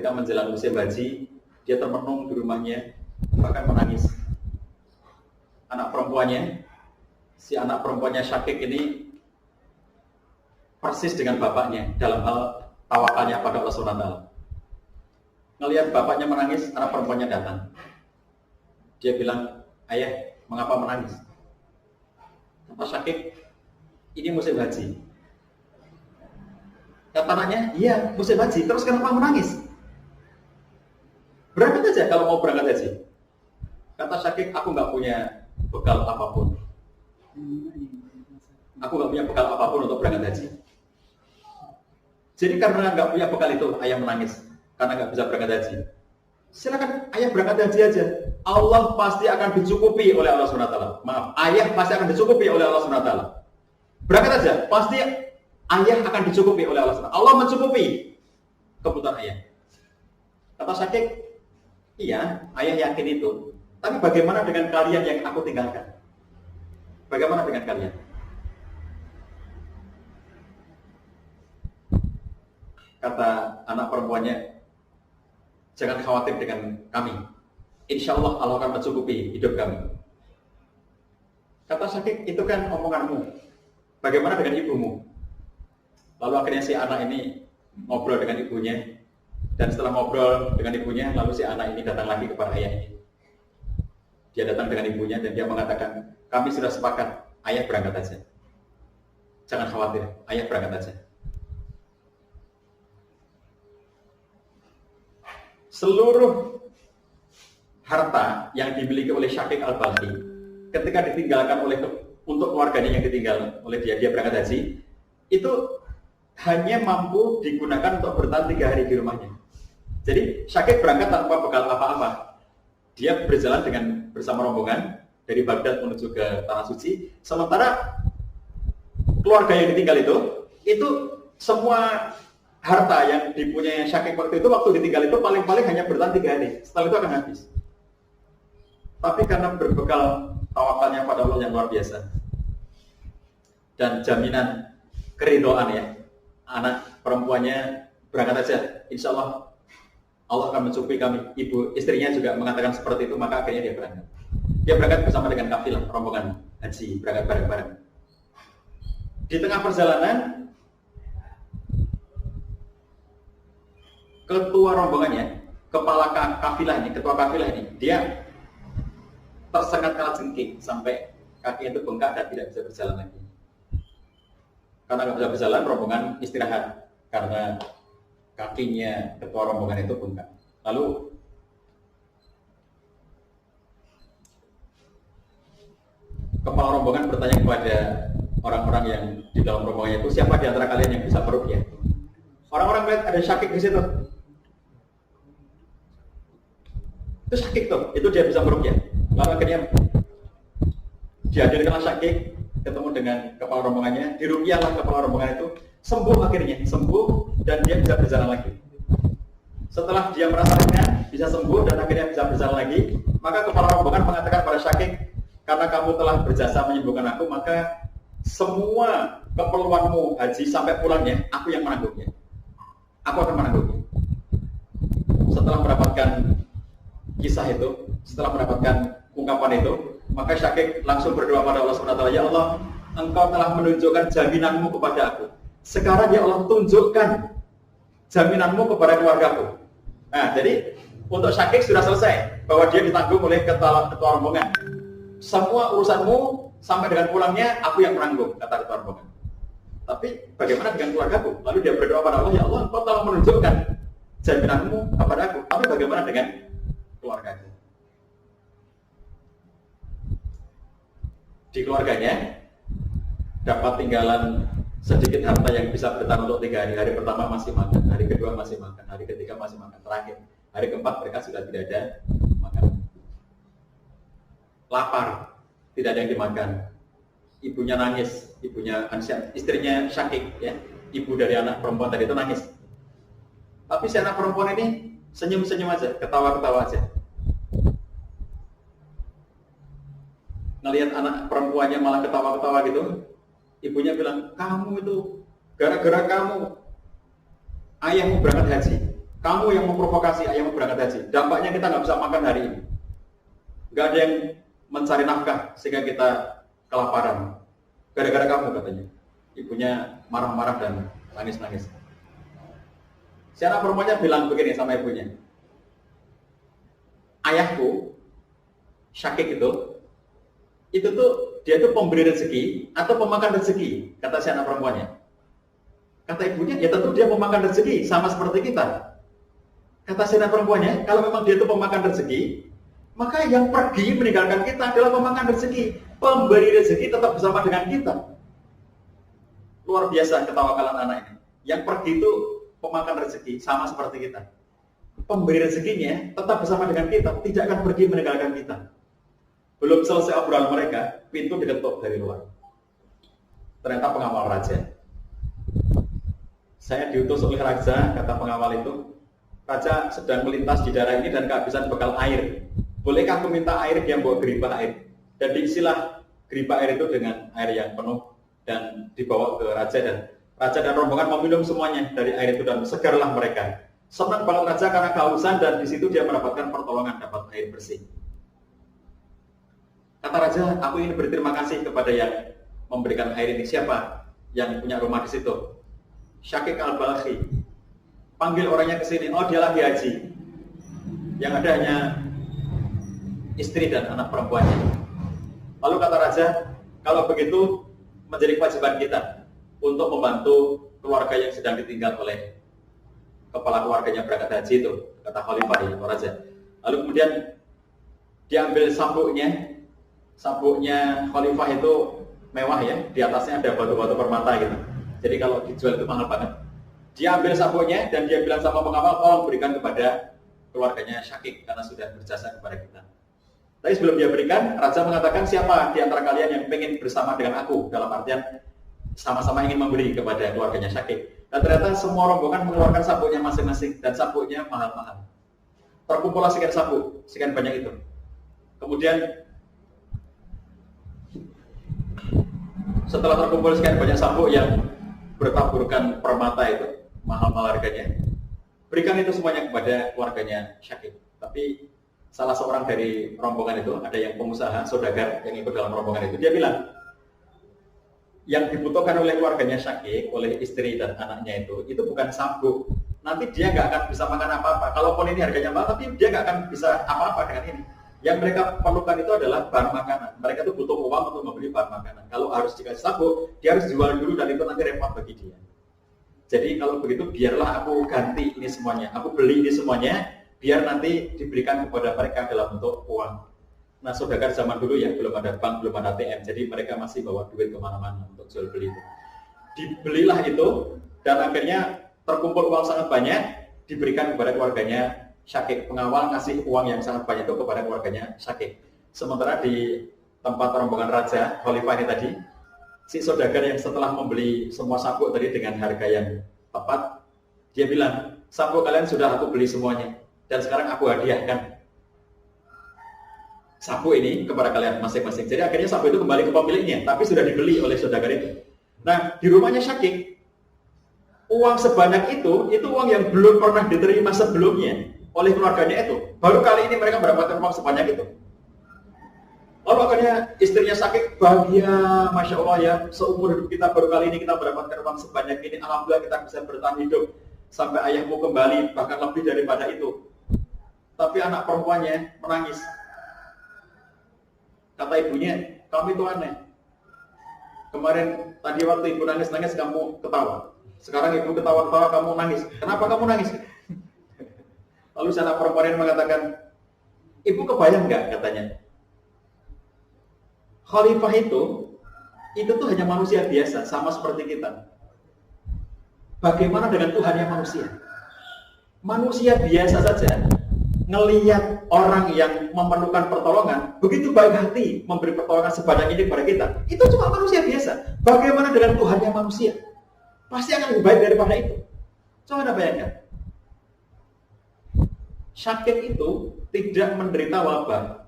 ketika menjelang musim haji, dia termenung di rumahnya, bahkan menangis. Anak perempuannya, si anak perempuannya Syakik ini persis dengan bapaknya dalam hal tawakalnya pada Allah SWT. Ngelihat bapaknya menangis, anak perempuannya datang. Dia bilang, ayah, mengapa menangis? Kata Syakik, ini musim haji. Kata anaknya, iya musim haji, terus kenapa menangis? Berangkat aja kalau mau berangkat haji. Kata Syakik, aku nggak punya bekal apapun. Aku nggak punya bekal apapun untuk berangkat haji. Jadi karena nggak punya bekal itu, ayah menangis karena nggak bisa berangkat haji. Silakan ayah berangkat haji aja. Allah pasti akan dicukupi oleh Allah SWT. Maaf, ayah pasti akan dicukupi oleh Allah SWT. Berangkat aja, pasti ayah akan dicukupi oleh Allah SWT. Allah mencukupi kebutuhan ayah. Kata Syakik, iya, ayah yakin itu. Tapi bagaimana dengan kalian yang aku tinggalkan? Bagaimana dengan kalian? Kata anak perempuannya, jangan khawatir dengan kami. Insya Allah Allah akan mencukupi hidup kami. Kata Syakik, itu kan omonganmu. Bagaimana dengan ibumu? Lalu akhirnya si anak ini ngobrol dengan ibunya. Dan setelah ngobrol dengan ibunya, lalu si anak ini datang lagi kepada ayahnya. Dia datang dengan ibunya dan dia mengatakan, kami sudah sepakat, ayah berangkat aja. Jangan khawatir, ayah berangkat aja. Seluruh harta yang dimiliki oleh Syakik Al-Balkhi ketika ditinggalkan untuk keluarganya yang ditinggal oleh dia berangkat haji, itu hanya mampu digunakan untuk bertahan 3 hari di rumahnya. Jadi Syakik berangkat tanpa bekal apa-apa. Dia berjalan bersama rombongan dari Baghdad menuju ke Tanah Suci. Sementara keluarga yang ditinggal itu semua harta yang dipunyai Syakik waktu ditinggal itu paling-paling hanya bertahan 3 hari. Setelah itu akan habis. Tapi karena berbekal tawakalnya pada Allah yang luar biasa dan jaminan keridhaan ya, anak perempuannya berangkat aja, insya Allah Allah akan mencukupi kami. Istrinya juga mengatakan seperti itu, maka akhirnya dia berangkat. Dia berangkat bersama dengan kafilah rombongan haji, berangkat bareng-bareng. Di tengah perjalanan, ketua rombongannya, kepala kafilah ini, ketua kafilah ini, dia tersengat kala jengking sampai kakinya itu bengkak dan tidak bisa berjalan lagi. Karena nggak bisa berjalan, rombongan istirahat karena kakinya ketua rombongan itu bengkak. Lalu kepala rombongan bertanya kepada orang-orang yang di dalam rombongannya itu, siapa di antara kalian yang bisa meruqyah? Orang-orang lihat ada Syakik di situ. Itu Syakik tuh, itu dia bisa meruqyah. Lalu akhirnya dihadirkanlah Syakik, ketemu dengan kepala rombongannya, diruqyahlah kepala rombongan itu, sembuh akhirnya, sembuh dan dia bisa berjalan lagi. Setelah dia merasa ringan, bisa sembuh dan akhirnya bisa berjalan lagi, maka kepala rombongan mengatakan pada Syakik, karena kamu telah berjasa menyembuhkan aku, maka semua keperluanmu haji sampai pulangnya, aku yang menanggungnya. Aku akan menanggungnya. Setelah mendapatkan kisah itu, setelah mendapatkan ungkapan itu, maka Syakik langsung berdoa pada Allah SWT, ya Allah, Engkau telah menunjukkan jaminanmu kepada aku. Sekarang ya Allah, tunjukkan jaminanmu kepada keluargaku. Nah, jadi untuk Syakik sudah selesai, bahwa dia ditanggung oleh ketua rombongan. Semua urusanmu sampai dengan pulangnya, aku yang menanggung, kata ketua rombongan. Tapi bagaimana dengan keluargaku? Lalu dia berdoa pada Allah, ya Allah, Engkau telah menunjukkan jaminanmu kepada aku. Tapi bagaimana dengan keluargaku? Di keluarganya dapat tinggalan sedikit harta yang bisa bertahan untuk 3 hari. Hari pertama masih makan, hari kedua masih makan, hari ketiga masih makan, terakhir hari keempat mereka sudah tidak ada makan. Lapar, tidak ada yang dimakan. Ibunya nangis, ibunya Ansyah, istrinya Syakik ya, ibu dari anak perempuan tadi itu nangis. Tapi si anak perempuan ini senyum-senyum aja, ketawa-ketawa aja. Ngelihat anak perempuannya malah ketawa-ketawa gitu, ibunya bilang, kamu itu gara-gara kamu ayahmu berangkat haji, Kamu yang memprovokasi ayahmu berangkat haji. Dampaknya kita nggak bisa makan hari ini. Nggak ada yang mencari nafkah sehingga kita kelaparan. Gara-gara kamu katanya. Ibunya marah-marah dan nangis-nangis. Si anak perempuannya bilang begini sama ibunya. Ayahku, Syakik itu tuh dia tuh pemberi rezeki atau pemakan rezeki, kata si anak perempuannya. Kata ibunya, ya tentu dia pemakan rezeki, sama seperti kita. Kata si anak perempuannya, kalau memang dia itu pemakan rezeki, maka yang pergi meninggalkan kita adalah pemakan rezeki. Pemberi rezeki tetap bersama dengan kita. Luar biasa ketawakalan anak ini. Yang pergi itu pemakan rezeki, sama seperti kita. Pemberi rezekinya tetap bersama dengan kita, tidak akan pergi meninggalkan kita. Belum selesai obrolan mereka, pintu diketuk dari luar. Ternyata pengawal raja. Saya diutus oleh raja, kata pengawal itu. Raja sedang melintas di daerah ini dan kehabisan bekal air. Bolehkah aku minta air? Dia bawa geribah air. Dan diisilah geribah air itu dengan air yang penuh dan dibawa ke raja dan rombongan meminum semuanya dari air itu dan segarlah mereka. Senang banget raja karena kehausan dan di situ dia mendapatkan pertolongan, dapat air bersih. Kata raja, aku ingin berterima kasih kepada yang memberikan air ini. Siapa yang punya rumah di situ? Syakik al-Balkhi. Panggil orangnya ke sini. Oh, dia lagi haji. Yang ada hanya istri dan anak perempuannya. Lalu kata raja, kalau begitu menjadi kewajiban kita untuk membantu keluarga yang sedang ditinggal oleh kepala keluarganya berangkat haji itu, kata khalifah ya, raja. Lalu kemudian diambil sabuknya khalifah itu mewah ya, di atasnya ada batu-batu permata gitu. Jadi kalau dijual itu mahal banget. Dia ambil sabuknya dan dia bilang sama pengawal, tolong berikan kepada keluarganya Syakik karena sudah berjasa kepada kita. Tapi sebelum dia berikan, raja mengatakan, siapa di antara kalian yang pengen bersama dengan aku, dalam artian sama-sama ingin memberi kepada keluarganya Syakik. Dan ternyata semua rombongan mengeluarkan sabuknya masing-masing dan sabuknya mahal-mahal. Terkumpullah sekian sabuk, sekian banyak itu. Kemudian setelah terkumpul sekian banyak sabuk yang bertaburkan permata itu, mahal-mahal harganya, berikan itu semuanya kepada keluarganya Syakik. Tapi salah seorang dari rombongan itu, ada yang pengusaha, saudagar yang ikut dalam rombongan itu, dia bilang, yang dibutuhkan oleh keluarganya Syakik, oleh istri dan anaknya itu bukan sabuk. Nanti dia nggak akan bisa makan apa-apa. Kalaupun ini harganya mahal, tapi dia nggak akan bisa apa-apa dengan ini. Yang mereka perlukan itu adalah bahan makanan. Mereka itu butuh uang untuk membeli bahan makanan. Kalau harus dikasih sabuk, dia harus jual dulu dan itu nanti repot bagi dia. Jadi kalau begitu, biarlah aku ganti ini semuanya. Aku beli ini semuanya, biar nanti diberikan kepada mereka dalam bentuk uang. Nah, saudagar zaman dulu ya, belum ada bank, belum ada ATM, jadi mereka masih bawa duit kemana-mana untuk jual beli itu. Dibelilah itu, dan akhirnya terkumpul uang sangat banyak, diberikan kepada keluarganya Syakik. Pengawal ngasih uang yang sangat banyak itu kepada keluarganya Syakik. Sementara di tempat rombongan raja, khalifah ini tadi, si saudagar yang setelah membeli semua sabuk tadi dengan harga yang tepat, dia bilang, sabuk kalian sudah aku beli semuanya, dan sekarang aku hadiahkan sabuk ini kepada kalian masing-masing. Jadi akhirnya sabuk itu kembali ke pemiliknya, tapi sudah dibeli oleh saudagar itu. Nah, di rumahnya Syakik, uang sebanyak itu uang yang belum pernah diterima sebelumnya oleh keluarganya itu. Baru kali ini mereka mendapatkan uang sebanyak itu. Lalu akhirnya istrinya Syakik bahagia, Masya Allah ya, seumur hidup kita baru kali ini kita mendapatkan uang sebanyak ini. Alhamdulillah kita bisa bertahan hidup sampai ayahmu kembali, bahkan lebih daripada itu. Tapi anak perempuannya menangis. Kata ibunya, kamu itu aneh. Kemarin tadi waktu ibu nangis-nangis kamu ketawa. Sekarang ibu ketawa-ketawa kamu nangis. Kenapa kamu nangis? Lalu anak perempuan mengatakan, ibu kebayang nggak katanya? Khalifah itu tuh hanya manusia biasa, sama seperti kita. Bagaimana dengan Tuhan yang manusia? Manusia biasa saja ngelihat orang yang memerlukan pertolongan, begitu baik hati memberi pertolongan sebanyak ini kepada kita. Itu cuma manusia biasa. Bagaimana dengan Tuhan yang manusia? Pasti akan lebih baik daripada itu. Coba Anda bayangkan. Syakik itu tidak menderita wabah.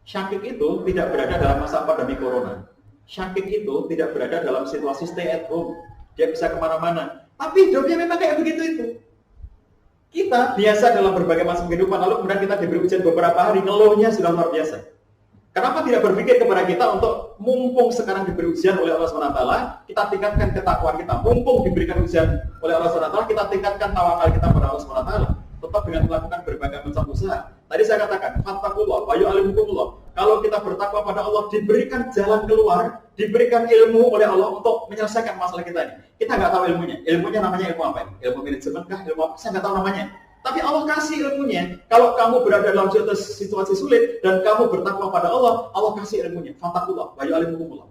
Syakik itu tidak berada dalam masa pandemi corona. Syakik itu tidak berada dalam situasi stay at home. Dia bisa kemana-mana. Tapi hidupnya memang kayak begitu itu. Kita biasa dalam berbagai macam kehidupan, lalu kemudian kita diberi ujian beberapa hari, ngeluhnya sudah luar biasa. Kenapa tidak berpikir kepada kita untuk mumpung sekarang diberi ujian oleh Allah SWT, kita tingkatkan ketakwaan kita. Mumpung diberikan ujian oleh Allah SWT, kita tingkatkan tawakal kita pada Allah SWT. Tetap dengan melakukan berbagai macam usaha. Tadi saya katakan, fattaqullah wa yu'allimukumullah. Kalau kita bertakwa pada Allah, diberikan jalan keluar, diberikan ilmu oleh Allah untuk menyelesaikan masalah kita ini. Kita nggak tahu ilmunya. Ilmunya namanya ilmu apa? Ilmu manajemen kah? Ilmu apa? Saya nggak tahu namanya. Tapi Allah kasih ilmunya. Kalau kamu berada dalam situasi sulit dan kamu bertakwa pada Allah, Allah kasih ilmunya. Fattaqullah wa yu'allimukumullah.